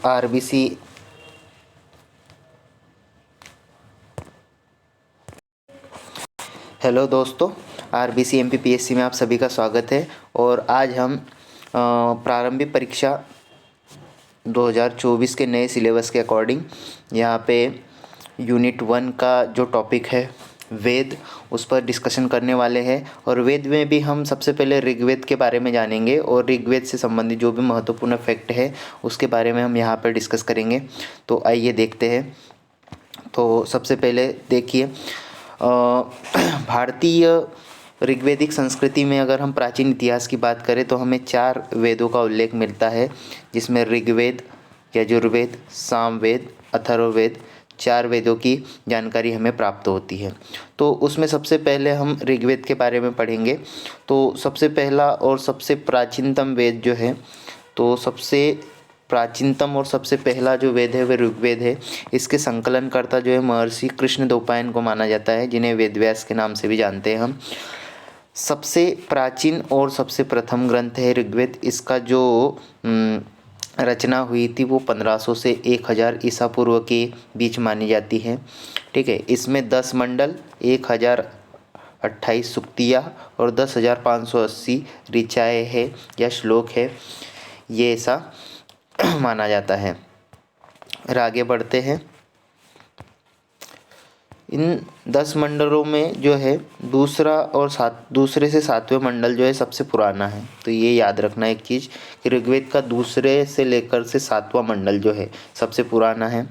RBC hello दोस्तों, RBC MPPSC में आप सभी का स्वागत है। और आज हम प्रारंभिक परीक्षा 2024 के नए सिलेबस के अकॉर्डिंग यहाँ पे यूनिट 1 का जो टॉपिक है वेद, उस पर डिस्कशन करने वाले हैं। और वेद में भी हम सबसे पहले ऋग्वेद के बारे में जानेंगे और ऋग्वेद से संबंधित जो भी महत्वपूर्ण फैक्ट है उसके बारे में हम यहाँ पर डिस्कस करेंगे। तो आइए देखते हैं। तो सबसे पहले देखिए, भारतीय ऋग्वैदिक संस्कृति में अगर हम प्राचीन इतिहास की बात करें तो हमें 4 वेदों का उल्लेख मिलता है, जिसमें ऋग्वेद, यजुर्वेद, सामवेद, अथर्ववेद, 4 वेदों की जानकारी हमें प्राप्त होती है। तो उसमें सबसे पहले हम ऋग्वेद के बारे में पढ़ेंगे। तो सबसे पहला और सबसे प्राचीनतम वेद जो है, तो सबसे प्राचीनतम और सबसे पहला जो वेद है वह ऋग्वेद है। इसके संकलनकर्ता जो है महर्षि कृष्णद्वैपायन को माना जाता है, जिन्हें वेदव्यास के नाम से भी जानते हैं हम। सबसे प्राचीन और सबसे प्रथम ग्रंथ है ऋग्वेद। इसका जो रचना हुई थी वो 1500 से 1000 ईसा पूर्व के बीच मानी जाती है। ठीक है, इसमें 10 मंडल, 1028 सूक्तियाँ और 10,580 ऋचाएँ है या श्लोक है, ये ऐसा माना जाता है। और आगे बढ़ते हैं। इन 10 मंडलों में जो है दूसरे से 7वें मंडल जो है सबसे पुराना है। तो ये याद रखना एक चीज़ कि ऋग्वेद का दूसरे से लेकर से 7वां मंडल जो है सबसे पुराना है।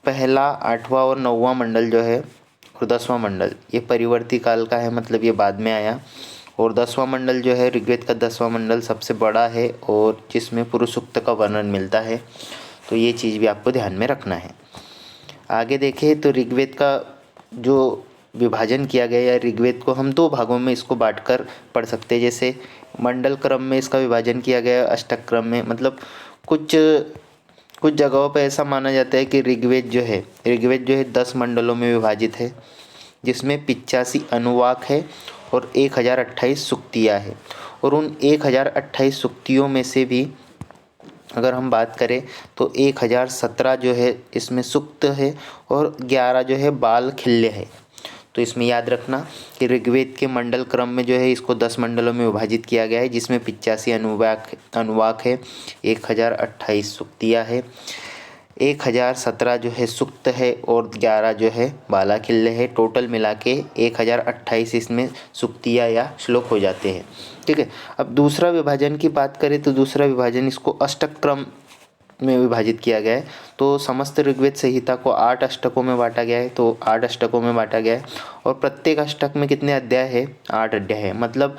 पहला 8वां और 9वां मंडल जो है और 10वां मंडल ये परिवर्ती काल का है, मतलब ये बाद में आया। और 10वां मंडल जो है ऋग्वेद का 10वां मंडल सबसे बड़ा है और जिसमें पुरुष सूक्त का वर्णन मिलता है। तो ये चीज़ भी आपको ध्यान में रखना है। आगे देखें तो ऋग्वेद का जो विभाजन किया गया है, ऋग्वेद को हम 2 भागों में इसको बांटकर पढ़ सकते हैं। जैसे मंडल क्रम में इसका विभाजन किया गया है, अष्टक क्रम में, मतलब कुछ कुछ जगहों पर ऐसा माना जाता है कि ऋग्वेद जो है 10 मंडलों में विभाजित है, जिसमें 85 अनुवाक है और 1028 सूक्तियाँ है। और उन 1028 सूक्तियों में से भी अगर हम बात करें तो 1017 जो है इसमें सूक्त है और 11 जो है बाल खिल्य है। तो इसमें याद रखना कि ऋग्वेद के मंडल क्रम में जो है इसको 10 मंडलों में विभाजित किया गया है, जिसमें 85 अनुवाक है, 1028 सूक्तियाँ है, 1017 जो है सूक्त है और 11 जो है बाला खिल्य है। टोटल मिला के 1028 इसमें सूक्तियाँ या श्लोक हो जाते हैं। ठीक है, अब दूसरा विभाजन की बात करें तो दूसरा विभाजन इसको अष्टक क्रम में विभाजित किया गया है। तो समस्त ऋग्वेद संहिता को 8 अष्टकों में बांटा गया है। तो 8 अष्टकों में बांटा गया है और प्रत्येक अष्टक में कितने अध्याय है? 8 अध्याय है। मतलब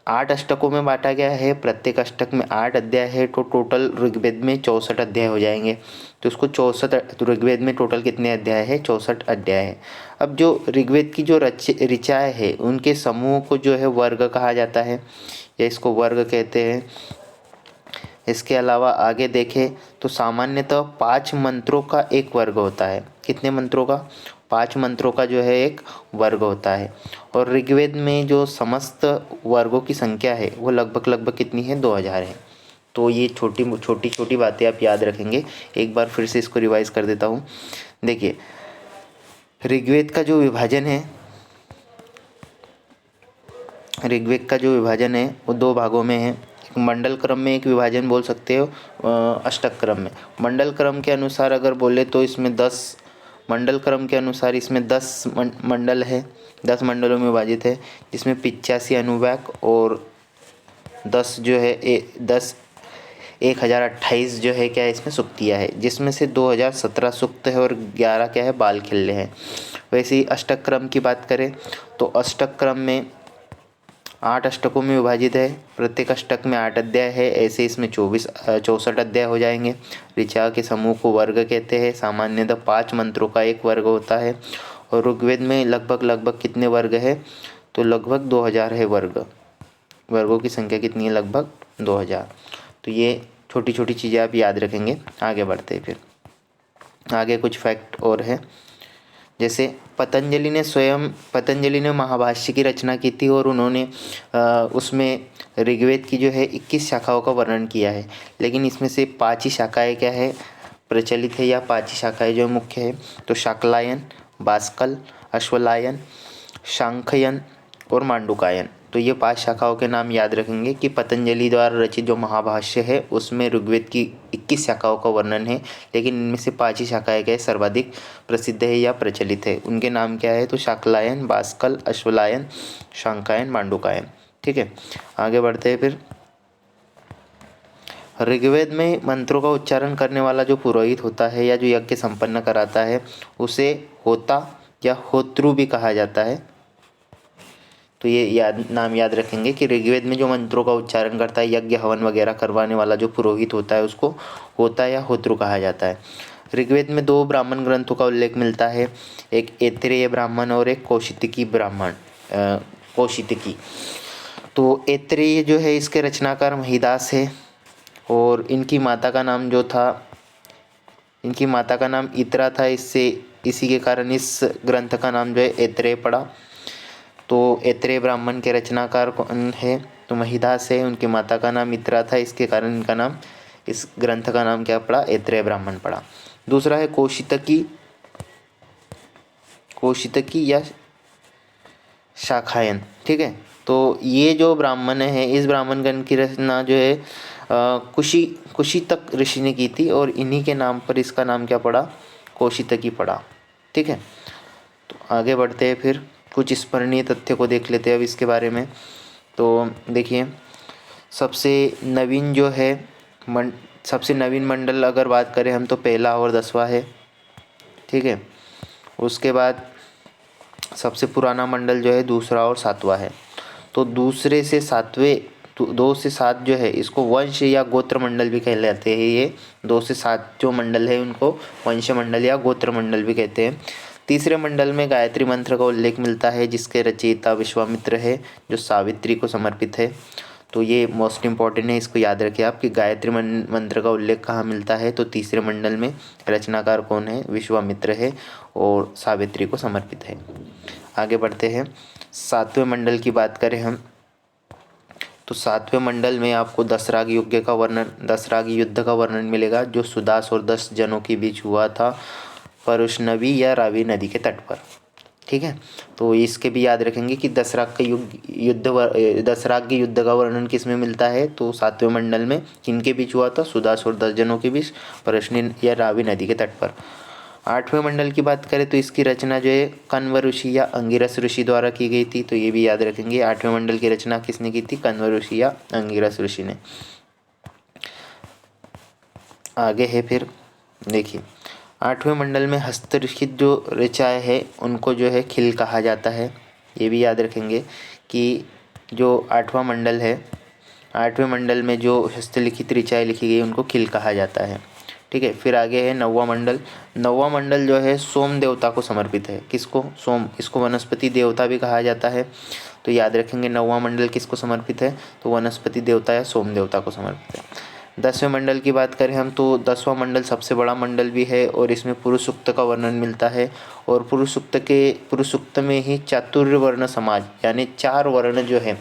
8 अष्टकों में बांटा गया है, प्रत्येक अष्टक में 8 अध्याय है, तो टोटल ऋग्वेद में 64 अध्याय हो जाएंगे। तो इसको 64, ऋग्वेद में टोटल कितने अध्याय है? 64 अध्याय है। अब जो ऋग्वेद की जो ऋचाएँ है उनके समूह को जो है वर्ग कहा जाता है, या इसको वर्ग कहते हैं। इसके अलावा आगे देखें तो सामान्यतः 5 मंत्रों का एक वर्ग होता है। कितने मंत्रों का? 5 मंत्रों का जो है एक वर्ग होता है। और ऋग्वेद में जो समस्त वर्गों की संख्या है वो लगभग कितनी है? 2000 है। तो ये छोटी बातें आप याद रखेंगे। एक बार फिर से इसको रिवाइज कर देता हूँ। देखिए, ऋग्वेद का जो विभाजन है वो 2 भागों में है। मंडल क्रम में एक विभाजन बोल सकते हो, अष्टक क्रम में। मंडल क्रम के अनुसार अगर बोले तो इसमें 10 मंडल क्रम के अनुसार इसमें 10 मंडल है, 10 मंडलों में विभाजित है, जिसमें 85 अनुवाक और 10 जो है 1028 जो है क्या है इसमें सूक्तियाँ है, जिसमें से 2017 सूक्त है और 11 क्या है? बाल खिल्य है। वैसे ही अष्टक क्रम की बात करें तो अष्टक क्रम में 8 अष्टकों में विभाजित है, प्रत्येक अष्टक में 8 अध्याय है। ऐसे इसमें 64 अध्याय हो जाएंगे। ऋचा के समूह को वर्ग कहते हैं। सामान्यतः 5 मंत्रों का एक वर्ग होता है। और ऋग्वेद में लगभग कितने वर्ग है? तो लगभग 2000 है वर्ग। वर्गों की संख्या कितनी है? लगभग 2000। तो ये छोटी चीज़ें आप याद रखेंगे। आगे बढ़ते हैं फिर। आगे कुछ फैक्ट और है। जैसे पतंजलि ने महाभाष्य की रचना की थी और उन्होंने उसमें ऋग्वेद की जो है 21 शाखाओं का वर्णन किया है, लेकिन इसमें से 5 ही शाखाएँ क्या है प्रचलित है, या 5 ही शाखाएँ जो मुख्य है। तो शाक्लायन, बाष्कल, अश्वलायन, शांखयन और मांडुकायन। तो ये 5 शाखाओं के नाम याद रखेंगे कि पतंजलि द्वारा रचित जो महाभाष्य है उसमें ऋग्वेद की 21 शाखाओं का वर्णन है, लेकिन इनमें से 5 ही शाखाएँ क्या है सर्वाधिक प्रसिद्ध है या प्रचलित है। उनके नाम क्या है, तो शाक्लायन, बाष्कल, अश्वलायन, शांकायन, मांडुकायन। ठीक है, आगे बढ़ते हैं फिर। ऋग्वेद में मंत्रों का उच्चारण करने वाला जो पुरोहित होता है या जो यज्ञ संपन्न कराता है उसे होता या होत्रु भी कहा जाता है। तो ये नाम याद रखेंगे कि ऋग्वेद में जो मंत्रों का उच्चारण करता है, यज्ञ हवन वगैरह करवाने वाला जो पुरोहित होता है उसको होता या होत्रु कहा जाता है। ऋग्वेद में 2 ब्राह्मण ग्रंथों का उल्लेख मिलता है, एक ऐत्रेय ब्राह्मण और एक कौशितकी ब्राह्मण कौशितकी। तो ऐत्रेय जो है इसके रचनाकार महिदास है और इनकी माता का नाम इत्रा था, इसी के कारण इस ग्रंथ का नाम जो है ऐत्रेय पड़ा। तो ऐत्रेय ब्राह्मण के रचनाकार कौन है, तो महिदास है, उनकी माता का नाम इत्रा था, इसके कारण इस ग्रंथ का नाम क्या पड़ा, ऐत्रेय ब्राह्मण पड़ा। दूसरा है कौशितकी या शाखायन। ठीक है, तो ये जो ब्राह्मण है इस ब्राह्मण गण की रचना जो है कुशितक ऋषि ने की थी और इन्हीं के नाम पर इसका नाम क्या पड़ा, कौशितकी पड़ा। ठीक है, तो आगे बढ़ते हैं फिर कुछ स्मरणीय तथ्य को देख लेते हैं अब इसके बारे में। तो देखिए, सबसे नवीन मंडल अगर बात करें हम तो पहला और 10वां है। ठीक है, उसके बाद सबसे पुराना मंडल जो है दूसरा और 7वां है। तो दूसरे से 7वें 2 से 7 जो है इसको वंश या गोत्र मंडल भी कहलाते हैं। ये 2 से 7 जो मंडल है उनको वंश मंडल या गोत्र मंडल भी कहते हैं। तीसरे मंडल में गायत्री मंत्र का उल्लेख मिलता है जिसके रचयिता विश्वामित्र है जो सावित्री को समर्पित है। तो ये मोस्ट इम्पॉर्टेंट है, इसको याद रखिए आप कि गायत्री मंत्र का उल्लेख कहाँ मिलता है, तो तीसरे मंडल में। रचनाकार कौन है, विश्वामित्र है और सावित्री को समर्पित है। आगे बढ़ते हैं, 7वें मंडल की बात करें हम तो 7वें मंडल में आपको दसराग युद्ध का वर्णन मिलेगा जो सुदास और 10 जनों के बीच हुआ था परुष्णवी या रावी नदी के तट पर। ठीक है, तो इसके भी याद रखेंगे कि दसराग के युद्ध का वर्णन किस में मिलता है, तो 7वें मंडल में। किनके बीच हुआ था, सुदास और 10 जनों के बीच परुष्णी या रावी नदी के तट पर। 8वें मंडल की बात करें तो इसकी रचना जो है कण्व ऋषि या अंगिरस ऋषि द्वारा की गई थी। तो ये भी याद रखेंगे, 8वें मंडल की रचना किसने की थी, कण्व ऋषि या अंगिरस ऋषि ने। आगे है फिर देखिए, 8वें मंडल में हस्तलिखित जो ऋचाएँ है उनको जो है खिल कहा जाता है। ये भी याद रखेंगे कि जो 8वां मंडल है, 8वें मंडल में जो हस्तलिखित ऋचाएँ लिखी गई उनको खिल कहा जाता है। ठीक है, फिर आगे है 9वां मंडल। 9वां मंडल जो है सोम देवता को समर्पित है। किसको, सोम, इसको वनस्पति देवता भी कहा जाता है। तो याद रखेंगे 9वां मंडल किसको समर्पित है, तो वनस्पति देवता या सोम देवता को समर्पित है। 10वें मंडल की बात करें हम तो 10वां मंडल सबसे बड़ा मंडल भी है और इसमें पुरुष सूक्त का वर्णन मिलता है। और पुरुष सूक्त में ही चातुर्य वर्ण समाज यानी 4 वर्ण जो है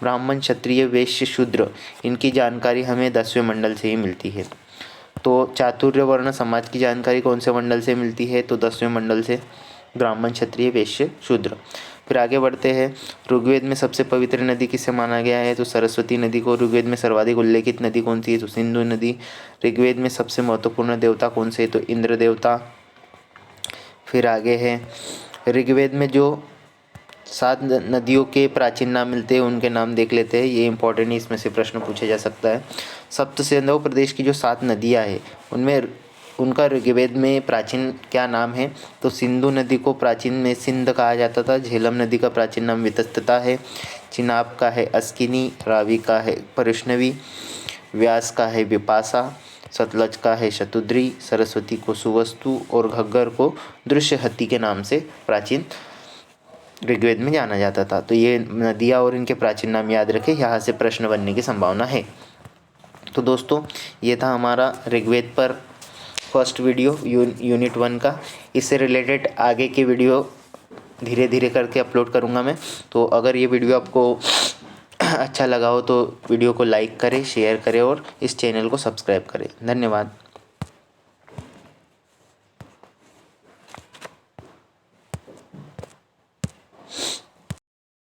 ब्राह्मण, क्षत्रिय, वैश्य, शूद्र, इनकी जानकारी हमें 10वें मंडल से ही मिलती है। तो चातुर्य वर्ण समाज की जानकारी कौन से मंडल से मिलती है, तो 10वें मंडल से, ब्राह्मण, क्षत्रिय, वैश्य, शूद्र। फिर आगे बढ़ते हैं, ऋग्वेद में सबसे पवित्र नदी किसे माना गया है, तो सरस्वती नदी को। ऋग्वेद में सर्वाधिक उल्लेखित नदी कौन सी है, तो सिंधु नदी। ऋग्वेद में सबसे महत्वपूर्ण देवता कौन से है, तो इंद्र देवता। फिर आगे है, ऋग्वेद में जो 7 नदियों के प्राचीन नाम मिलते हैं उनके नाम देख लेते हैं। ये इंपॉर्टेंट है, इसमें से प्रश्न पूछा जा सकता है। सप्त सिंधु प्रदेश की जो 7 नदियाँ हैं उनमें उनका ऋग्वेद में प्राचीन क्या नाम है, तो सिंधु नदी को प्राचीन में सिंध कहा जाता था। झेलम नदी का प्राचीन नाम वितस्तता है। चिनाब का है अस्किनी, रावी का है परुष्णवी, व्यास का है विपासा, सतलज का है शतुद्री, सरस्वती को सुवस्तु और घग्गर को दृश्यहति के नाम से प्राचीन ऋग्वेद में जाना जाता था। तो ये नदियाँ और इनके प्राचीन नाम याद रखें, यहाँ से प्रश्न बनने की संभावना है। तो दोस्तों, ये था हमारा ऋग्वेद पर फर्स्ट वीडियो यूनिट 1 का। इससे रिलेटेड आगे की वीडियो धीरे धीरे करके अपलोड करूँगा मैं। तो अगर ये वीडियो आपको अच्छा लगा हो तो वीडियो को लाइक करें, शेयर करें और इस चैनल को सब्सक्राइब करें। धन्यवाद।